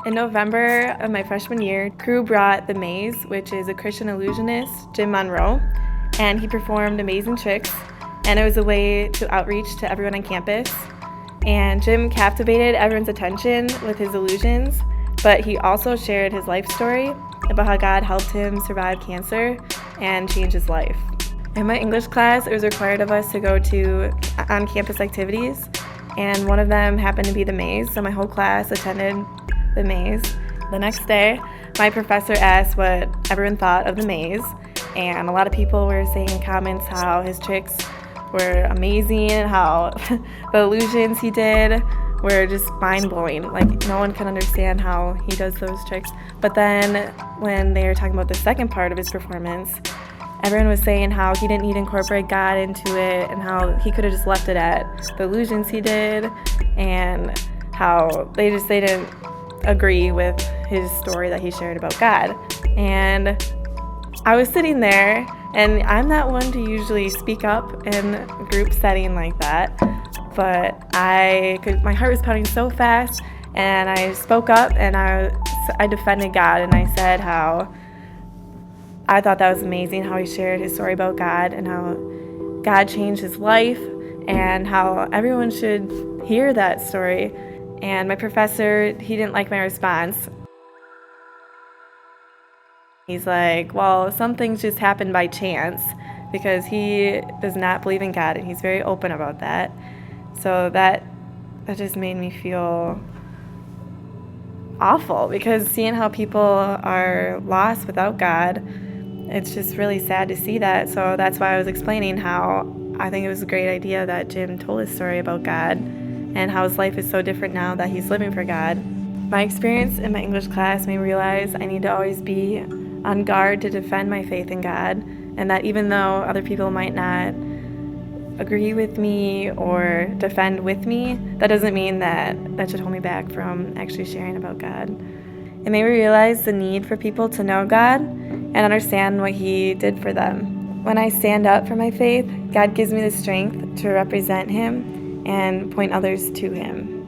In November of my freshman year, Cru brought The Maze, which is a Christian illusionist, Jim Monroe, and he performed amazing tricks, and it was a way to outreach to everyone on campus. And Jim captivated everyone's attention with his illusions, but he also shared his life story about how God helped him survive cancer and change his life. In my English class, it was required of us to go to on-campus activities, and one of them happened to be The Maze, so my whole class attended The Maze. The next day, my professor asked what everyone thought of The Maze, and a lot of people were saying in comments how his tricks were amazing and how the illusions he did were just mind-blowing. Like, no one can understand how he does those tricks. But then when they were talking about the second part of his performance, everyone was saying how he didn't need to incorporate God into it and how he could have just left it at the illusions he did, and how they didn't agree with his story that he shared about God. And I was sitting there, and I'm not one to usually speak up in a group setting like that, but my heart was pounding so fast, and I spoke up, and I defended God, and I said how I thought that was amazing how he shared his story about God and how God changed his life and how everyone should hear that story. And my professor, he didn't like my response. He's like, well, some things just happen by chance, because he does not believe in God, and he's very open about that. So that just made me feel awful, because seeing how people are lost without God, it's just really sad to see that. So that's why I was explaining how I think it was a great idea that Jim told his story about God and how his life is so different now that he's living for God. My experience in my English class made me realize I need to always be on guard to defend my faith in God, and that even though other people might not agree with me or defend with me, that doesn't mean that should hold me back from actually sharing about God. It made me realize the need for people to know God and understand what He did for them. When I stand up for my faith, God gives me the strength to represent Him and point others to Him.